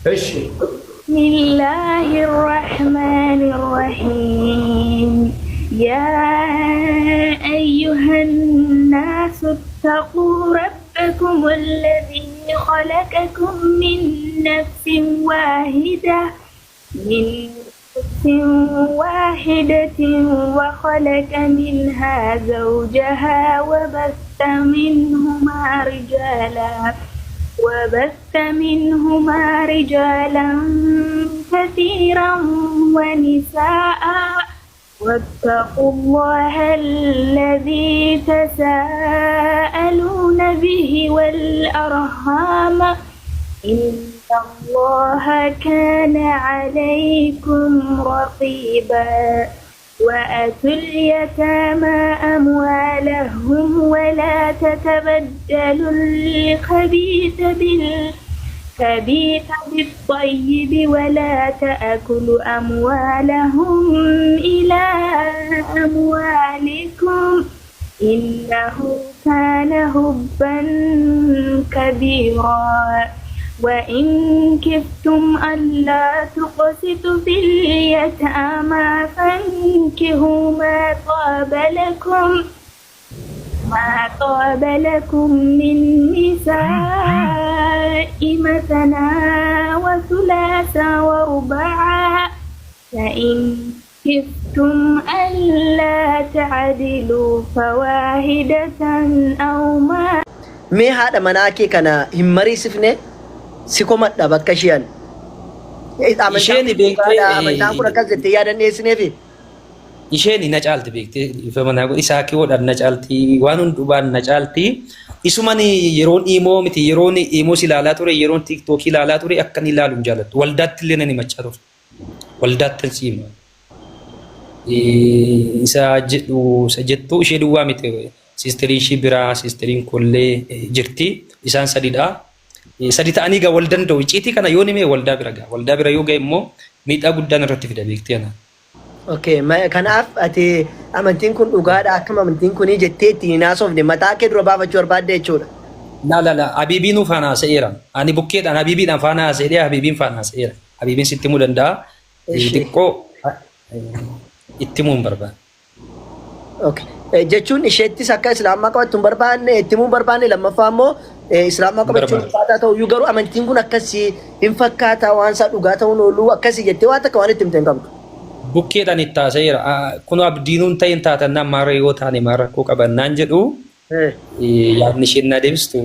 ايش؟ بسم الله الرحمن الرحيم. يا أيها الناس اتقوا ربكم الذي خلقكم من نفس واحدة وخلق منها زوجها وبث منهما رجالا كثيرا ونساء. واتقوا الله الذي تساءلون به والأرحام إن الله كان عليكم رقيبا. وآتوا اليتامى أموالهم ولا تتبدلوا الخبيث بالطيب ولا تأكلوا أموالهم إلى أموالكم إنه كان حبا كبيرا. وإن كفتم ألا تقسطوا في اليتامى فانكحوا ما طاب لكم من نساء مثنى وثلاث ورباع فإن كفتم ألا تعدلوا فواحدة أو ما. Mee haadha manaa kee kana hin mariisifne si komadha bakka isheen. Isheen beektee Amantaan kun akkas jettee yaadan dhiyeessineefi. isheen na caalti beektee ifa manaa godhi isaa kiiwoodhaan na caalti waan hundubaan na caalti. Isumaan yeroon imoo miti yeroon imoo si ilaalaa ture yeroon tiiktookii ilaalaa ture akkan ilaalu hin jaallattu. Waldaatti illee nani machaa ture. Waldaatti si hima. Isa jedhu isa jettu ishee duwwaa miti. Sisteriin ishii biraa sisteriin kollee jirti. Isaan sadidha. Sadi ta'anii gaa wal danda'u. Icciitii kana yoo nimee waldaa bira gaa. Waldaa bira yoo ga'e immoo miidhaa guddaan irratti fida beektee ana. Okay, kanaaf ati amantiin kun dhugaadha akkam amantiin kunii jettee ittiin haasofne mataa kee dura baafachuu barbaadde jechuudha. La Habiibiin faana haasa'eera. Ani bukkeedhaan Habiibiidhaan faana haasa'ee Habiibiin faana haasa'eera. Habiibiin sitti himuu danda'a. Xiqqoo itti himuu hin barbaadu. Okay. Jechuun isheettis akka islaamaa qabattu hin barbaanne itti himuu hin barbaanne lammaffaa immoo islaamaa qabachuun ulfaataa ta'u iyyuu garuu amantiin kun akkasii hin fakkaata waan isaa dhugaa ta'uun oolu akkasii jettee waan takka waan itti himte hin qabdu. Bukkeedhaan itti haasa'eera. Kun abdiinuun ta'een taatannaan maara yoo taane maara rakkoo qabannaan jedhu yaadni isheen na deebistu.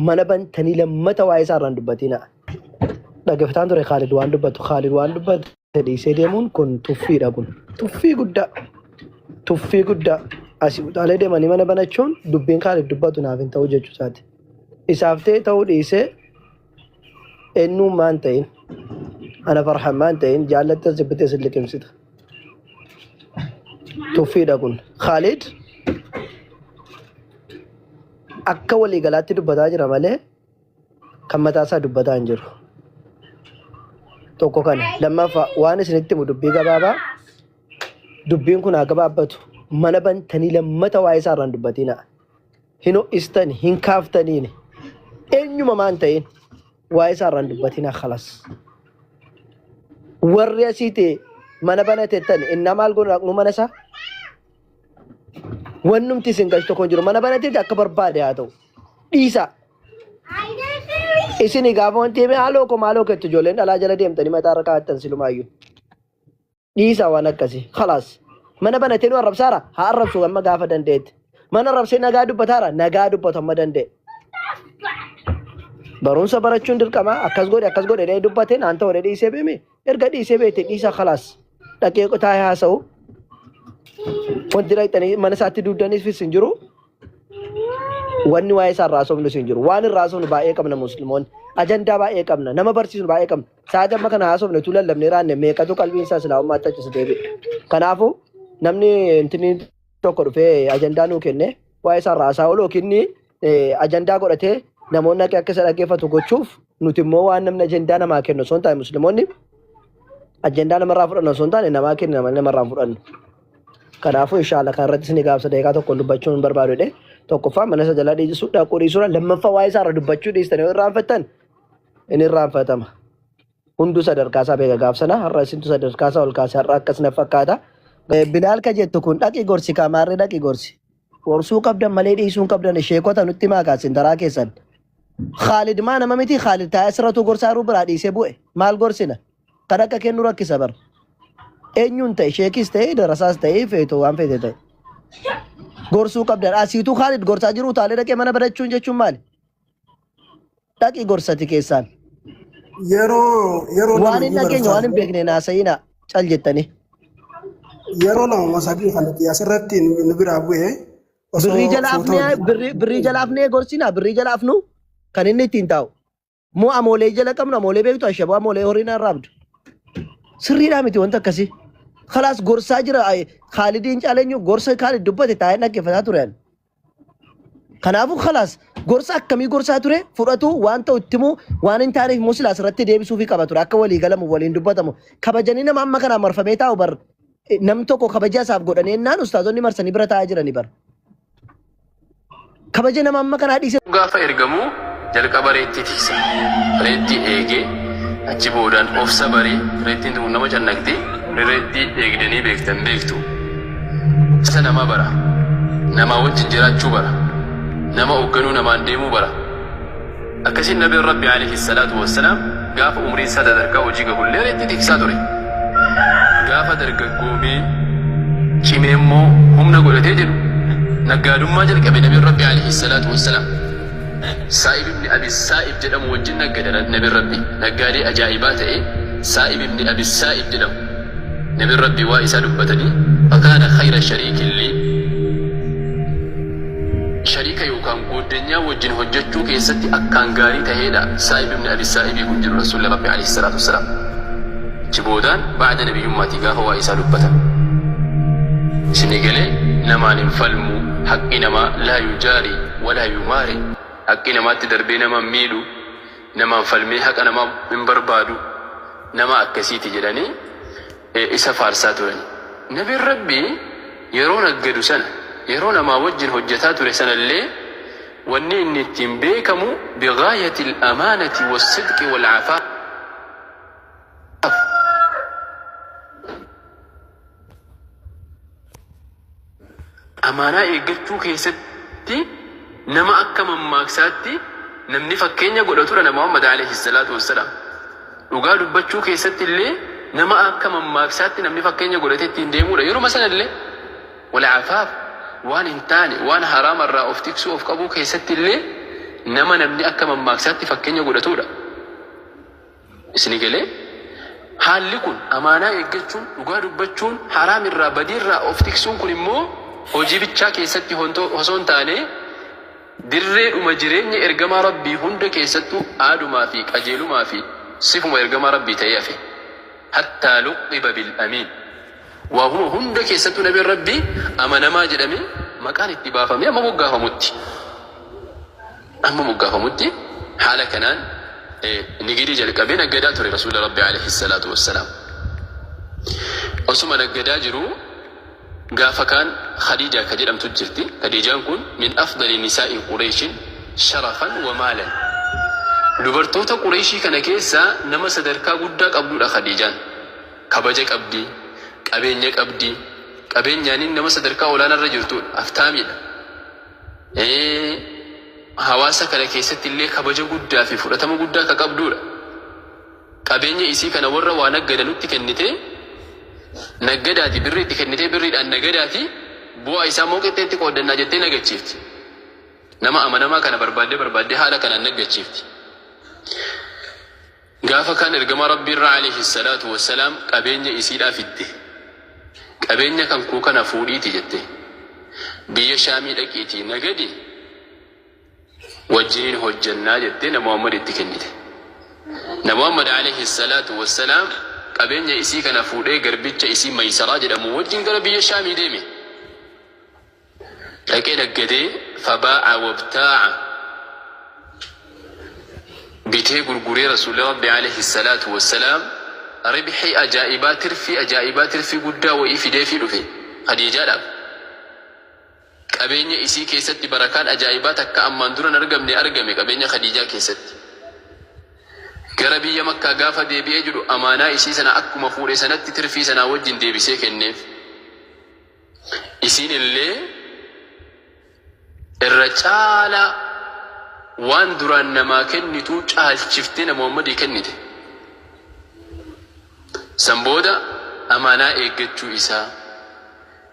Mana bantanii lammata waa'ee isaa irraan dubbatina. Dhaggeeffataan ture Khaalid waan dubbatu dhiisee deemuun kun tuffiidha kun. Tuffii guddaa asii utaalee deemanii mana banachuun dubbiin Khaalid dubbatu naaf hin ta'u jechuu isaati. Isaaf ta'e ta'uu dhiisee eenyummaan ta'in ana farhammaan ta'in jaallattas jibbitee sin liqimsita. Tuffiidha kun. Khaalid akka waliigalaatti dubbataa jira malee kan mataasaa dubbataa hin jiru. Tokko kana lammaffaa waan isinitti himu dubbii gabaabaa dubbiin kun haa gabaabbatu mana bantanii lammata waa'ee isaa irraan dubbatina. Hin ho'istani hin kaaftaniin eenyuma maan ta'in waa'ee isaa irraan dubbatina khalas. Warri asii ta'e mana banateettan inna maal godhu dhaqnu mana isaa wannumti isin galchu tokko hin jiru mana banateetti akka barbaade haa ta'u dhiisa. Isin gaafa wanti hime haaloo ko maaloo kettu ijoolleen dhalaa jala deemtanii mataa irra kaa'attan silumaayyuu. Dhiisa waan akkasii khalaas mana banatee nu arrabsaara haa arrabsu amma gaafa dandeetti mana arrabsee nagaa dubbataara nagaa dubbatu amma danda'e barumsa barachuun dirqama akkas godhe dhee dubbate naan ta'u dhiisee beeme erga dhiisee beete dhiisa khalaas dhaqee qotaa haasa'u wanti dhaqxanii mana isaatti duudaniif hin jiru wanni waa'ee isaa irraa haasofnu hin jiru waan irraa haasofnu baay'ee qabna musliimoonni ajandaa baay'ee qabna nama barsiisnu baay'ee qabna sa'aatii amma kana haasofne tu lallabnee raanne meeqatu qalbiin isaa islaamummaatti achis deebi'e kanaafuu namni intini tokko dhufee ajandaa nuu kenne waa'ee isaa irraa haasaa oolu yookiin ajandaa godhatee namoonni akka isa dhaggeeffatu gochuuf nuti immoo waan namni ajandaa namaa kennu osoo hin taane musliimoonni ajandaa namarraa fudhannu osoo hin taane namaa kennu namarraa fudhannu. Kanaafuu inshallah kan irratti isin gaafsa daqiiqaa tokko dubbachuun barbaadudha. Tokkoffaa mana isa jalaa dhiisuu dhaquu dhiisuudha lammaffaa waa'ee isaa irra dubbachuu dhiistanii irraanfattan inni irraanfatama. Hundu sadarkaasaa beeka gaafsana har'a isintu sadarkaasaa ol kaasee har'a akkasina fakkaata. Bilaal ka jettu kun dhaqi gorsi kaamaarree dhaqi gorsi. Gorsuu qabdan malee dhiisuu qabdan sheekota nutti maakaasin daraa keessan. Khaalid maa nama miti Khaalid taa'ee asirratti gorsaa ruu biraa dhiisee bu'e maal gorsina kan akka kennu rakkisa bar. Eenyuun ta'e sheekis ta'e darasaas ta'e feetoo waan feete ta'e. Gorsuu qabdan asiituu Khaalid gorsaa jiru taalee dhaqee mana barachuun jechuun maali? Dhaqi gorsati keessaan. Yeroo waan hin dhageenya waan hin beekne naasayina cal jettanii. Yeroo lama masabii kanatti asirratti nu biraa bu'ee birrii jalaafnee gorsina birrii jalaafnu kan inni ittiin taa'u. Moo amoolee jala qabnu amoolee beektu ashabaa amoolee horiin arraabdu. Sirriidhaa miti wanta akkasii. Khalaas gorsaa jira Khaalidiin caaleenyu gorsa Khaalid dubbate taa'ee dhaggeeffataa turan. Kanaafuu khalaas gorsa akkamii gorsaa ture fudhatu waan ta'u ittimu waan hin taaneef musilaas irratti deebisuu fi qaba ture akka walii galamu waliin dubbatamu kabajanii nama amma kanaa marfamee taa'u bar nam tokko kabaja isaaf godhanii ennaan ustaazonni marsanii bira taa'aa jiranii bar. Kabaja nama amma kanaa dhiisee. Gaafa ergamu jalqaba reetti tiisa. Reetti eegee achi boodaan ofsa baree reettiin tun nama cannaqti reetti eegdanii beektan beektu. Isa nama bara. Nama wajjin jiraachuu bara. Nama hoogganuu namaan deemuu bara. Akkasiin nabiin Rabbi alayhi salaatu wassalaam gaafa umrii isaa sadarkaa hojii gahullee reetti tiksaa ture. Gaafa dargaggoomee cimee immoo humna godhatee jedhu naggaadummaa jalqabe nabiin Rabbi alayhi salaatu wassalaam. Saa'ib ibni Abi Saa'ib jedhamu wajjin naggada nabiin Rabbi naggaadee ajaa'ibaa ta'e Saa'ib ibni Abi Saa'ib jedhamu nabiin Rabbi waa isaa dubbatanii fakaana khayra shariikillee sharika yookaan gooddeenyaa wajjin hojjechuu keessatti akkaan gaarii ta'eedha. Saa'ib ibni Abi Saa'ibii kun jiru Rasuulli Rabbi alayhi salaatu wassalaam. Jiboodaan baada nabiyyummaatii gaafa waa isaa dubbatan. Isinii galee namaan hin falmu haqqi namaa laa yujaari walaa yumaari. Haqqi namaatti darbee nama miidhu namaan falmee haqa namaa hin barbaadu nama akkasiiti jedhanii isa faarsaa turan. Nabiin Rabbi yeroo naggadu sana yeroo namaa wajjin hojjetaa ture sanallee wanni inni ittiin beekamu bigaayati al-amaanati was-sidqi wal-afaaf. Amaanaa eeggachuu keessatti nama akka mammaaksaatti namni fakkeenya godhatudha nama Muhammad alayhi salaatu wassalaam. Dhugaa dubbachuu keessatti illee nama akka mammaaksaatti namni fakkeenya godhatee ittiin deemudha. Yeroo sanallee wal-afaaf waan hin taane waan haraama irraa of tiksuu of qabuu keessatti illee nama namni akka mammaaksaatti fakkeenya godhatudha. Isinii galee haalli kun amaanaa eeggachuun dhugaa dubbachuun haraam irraa badii irraa of tiksuun kun immoo hojii bichaa keessatti osoo hin taane dirreedhuma jireenya ergamaa Rabbii hunda keessattuu aadumaa fi qajeelumaa fi sifuma ergamaa Rabbii ta'ee hafe. Hattaa luqqiba bil amiin. Waa hunda keessattuu nabiin Rabbii amanamaa jedhamee maqaan itti baafamee amma moggaafamutti haala kanaan nigidii jalqabee naggadaa ture Rasuula Rabbi alayhi salaatu wassalaam. Osuma naggadaa jiru gaafa kaan Khadiijaa ka jedhamtu jirti. Khadiijaan kun min afdali nisaa'i Qureeshin sharafan wa maalan. Dubartoota Qureeshii kana keessaa nama sadarkaa guddaa qabdudha Khadiijaan. Kabaja qabdi, qabeenya qabdi, qabeenyaanin nama sadarkaa olaanaarra jirtudha. Aftaamiidha. Hawaasa kana keessatti illee kabaja guddaa fi fudhatama guddaa ka qabdudha. Qabeenya isii kana warra waa naggada nutti kennite naggadaati birriitti kennitee birriidhaan naggadaati bu'aa isaa moo qixxeetti qooddannaa jettee nagachiifti. Nama amanamaa kana barbaaddee haala kanaan naggachiifti. Gaafa kan ergamaa Rabbii irraa alayhi salaatu wassalaam qabeenya isiidhaa fidde. Qabeenya kan kuu kana fuudhiiti jette. Biyya Shaamii dhaqiitii nagadi wajjiniin hojjannaa jettee nama Muhammad itti kennite. Nama Muhammad alayhi salaatu wassalaam qabeenya isii kana fuudhee garbicha isii Maysaraa jedhamu wajjin gara biyya Shaamii deeme. Dhaqee naggadee fabaa'a wabtaa'a. Bitee gurguree Rasuulli Rabbi alayhi salaatu wassalaam ribxii ajaa'ibaa tirfii guddaa wayii fidee fi dhufe Khadiijaadhaaf. Qabeenya isii keessatti barakaan ajaa'ibaa takka ammaan dura hin argamne argame qabeenya Khadiijaa keessatti. غربي مكة غافة دي بيجلو أمانة إسي سنة أكما فوري سنة تترفي سنة وجن دي بسيك النف إسين اللي الرجال وان دران نما كنتو جهل شفتنا محمد كنته سنبودا أمانة إيجتشو إسا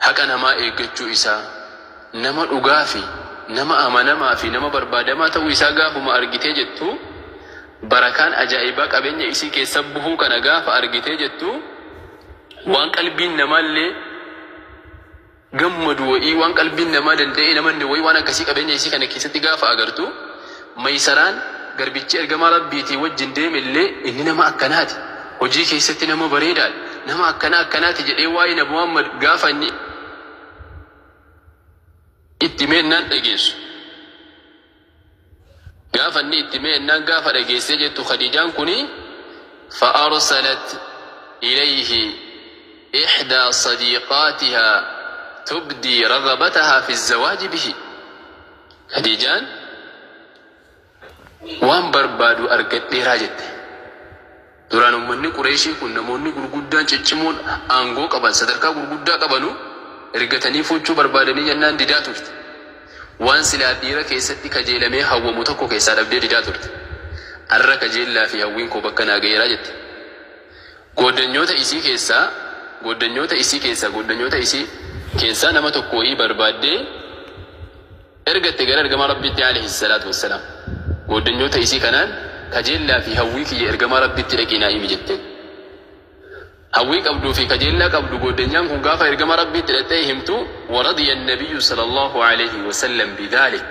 حقا نما إيجتشو إسا نما أغافي نما أمانة ما في نما بربادة ما تو إسا غافو ما أرغتي جتو barakaan ajaa'ibaa qabeenya isii keessa buhuu kana gaafa argitee jettu waan qalbiin namaallee gammadu wa'ii waan qalbiin namaa danda'e namanni wa'ii waan akkasii qabeenya isii kana keessatti gaafa agartu Maysaraan garbichi ergamaa rabbiitii wajjin deemillee inni nama akkanaati hojii keessatti nama bareedaadha nama akkanaati jedhee waa'ee Nabi Muhammad gaafa inni itti meennaan dhageessu غافني اتمنى غافر جيسجت خديجان كوني فأرسلت إليه إحدى صديقاتها تبدي رغبتها في الزواج به خديجان وان بربادو أرقت راجت دوران مني قريشي كنا مني غرغدان چچمون انغو قبل صدركا غرغدا قبلو ارغتني فوچو بربادني جنان ديداتورت وان سلا ديرا كيستي كجيلمي هو متكو كيسا دبدي ديداتورت ارا كجيلا في هوين كو بكنا غيرا جت غودنيوتا اسي كيسا نما تكوي بربادي ارغت غير ارغما ربي عليه الصلاه والسلام غودنيوتا اسي كانان كجيلا في هويكي ارغما ربي تلقينا ايمي جت هويك أبدو في كجيلا أبدو قدنيان كن قافا إرقام ربي تلتيه همتو ورضي النبي صلى الله عليه وسلم بذلك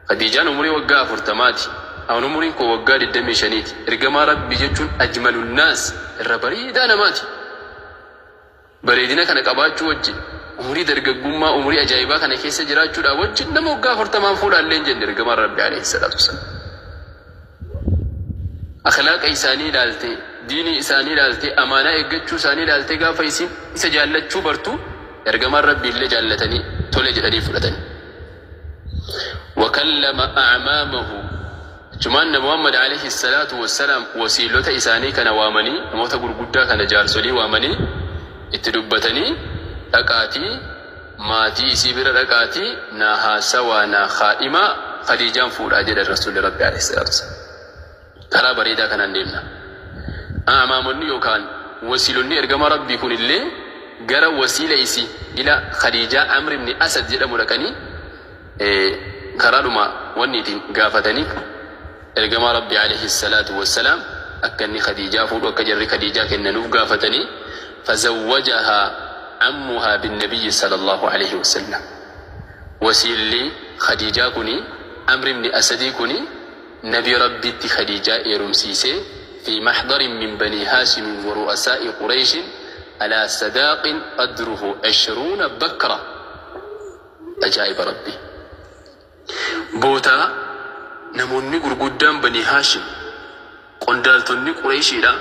خديجان أمري وقا فرتماتي أو نمري كو وقا للدمي شنيتي إرقام ربي جتون أجمل الناس الربريدان ماتي بريدنا كان قباتشو وجي أمري درق قمّا أمري أجايبا كان كيسا جراتشو لا وجي نمو وقا فرتمان فولا اللين جن إرقام ربي عليه الصلاة والسلام أخلاق إيساني لالتي ديني إساني لالتي أمانة إيجتشو ساني لالتي غافا يسين إسا جالتشو برتو إرقام ربي اللي جالتني تولي جلالي فلتني وكلم أعمامه جمان محمد عليه الصلاة والسلام وسيلة إساني كان وامني موتا قرقودا كان جارسولي وامني اتدبتني لقاتي ماتي سيبر لقاتي ناها سوا نا خائمة خديجان فور أجل الرسول ربي عليه الصلاة والسلام ترى بريدا كان ندمنا أمامني يوكان وسيلني إرجم ربي كون اللي جرى وسيلة إسي إلى خديجة أمر من أسد جل ملكني كرالما ونيتين قافتني إرجم ربي عليه الصلاة والسلام أكني خديجة فود وكجر خديجة كننوف قافتني فزوجها عمها بالنبي صلى الله عليه وسلم وسيلي خديجة كوني أمر من أسدي كوني نبي ربي خديجة إيرمسيسي في محضر من بني هاشم ورؤساء قريش على صداق قدره 20 بكرة أجائب ربي بوتا نموني قرقودان بني هاشم قندالتوني قريشي لا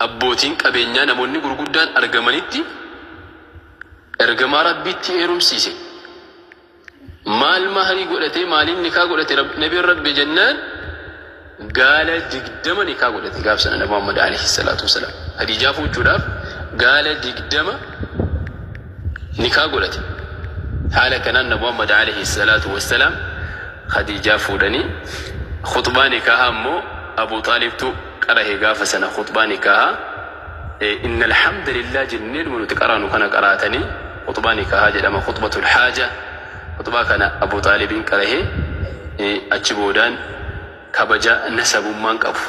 أبوتين كابينيا نموني قرقودان أرقمانيتي أرقما ربي تيرم سيسي مال مهري قولتي مالين نكا قولتي نبي ربي جنان قال دقدم نكا قولتي قاب سنة نبي محمد عليه الصلاة والسلام هذه جافو جداف قال دقدم نكا قولتي حالا كان نبي محمد عليه الصلاة والسلام خديجة فودني خطبة نكاها مو أبو طالب تو قره قاف سنة خطبة نكاها إن الحمد لله جنين ونتقران كان قراتني خطبة نكاها جدما خطبة الحاجة خطبة كان أبو طالب قره أجبودان كبجا نسب من قف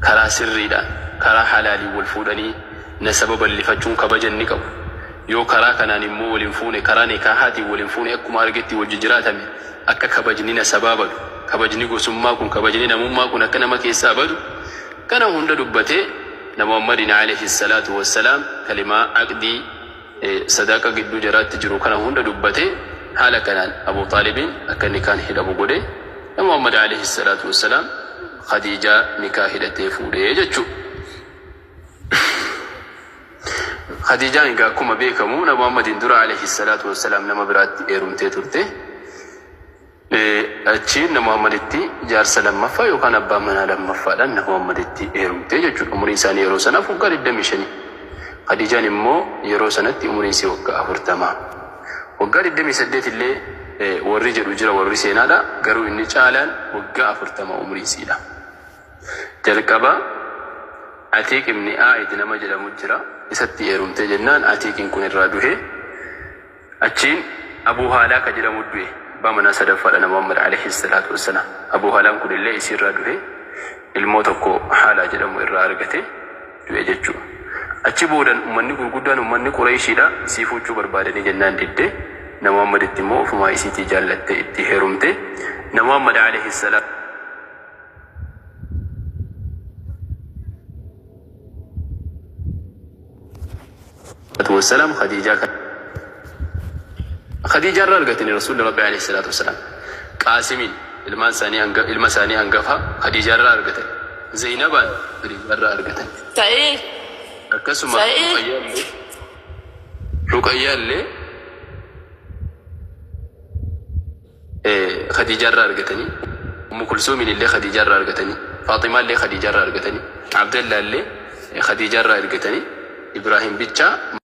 كرا سري دا كرا حلالي والفودني نسب اللي فجون كبجا نقف يو كرا كان نمو ولنفوني كرا نكاهاتي ولنفوني أكو مارجتي والججراتمي أكا كبجنين سبابا كبجني قسماكم كبجني نموماكم أكنا مكي سابدو كان هند دبته محمد عليه الصلاة والسلام كلمة عقدي صداقة قد جرات تجرو كان هند دبته حالا كان أبو طالب أكن كان هيد أبو قدي محمد عليه الصلاة والسلام خديجة نكاهدته فودي جتشو خديجة إنك كما بيكمون محمد در عليه الصلاة والسلام لما برات إيرمتي ترته achiin Muhammaditti jaarsa lammaffaa yookaan abbaa manaa lamaffaadhaan Muhammaditti heerumtee jechuudha. Umuriin isaanii yeroo sanaaf waggaa 25. Khadijaan immoo yeroo sanatti umuriin isii waggaa 40. Waggaa 28 illee warri jedhu jira, warri seenaadha. Garuu inni caalaan waggaa 40 umuriin isiidha. Jalqaba Atiiq ibni Aa'id nama jedhamu jira. Isatti heerumtee jennaan Atiiqiin kun irraa duhe. Achiin Abuu Haalaa ka jedhamu duhe. Abbaa manaa sadaffaadha Muhammad alayhi salaatu wassalaam. Abuu Haalaan kun illee isii irraa duhe. Ilmoo tokko Haalaa jedhamu irraa argate duhe jechuudha. Achi boodan ummanni gurguddaan ummanni Qureeshiidha. Isii fuudhuu barbaadanii jennaan didde. Na Muhammaditti immoo ofumaa isiitii jaallattee itti heerumte. Na Muhammad alayhi salaatu والسلام خديجة رأرقتني رسول ربي عليه الصلاة والسلام. قاسمين المساني أنقفها خديجة رأرقتني. زينبان خديجة رأرقتني. سعيد ركسوا رقيا اللي خديجة رأرقتني. أم كلثوم اللي خديجة رأرقتني. فاطمة اللي خديجة رأرقتني. عبد الله اللي خديجة رأرقتني. إبراهيم بيتشا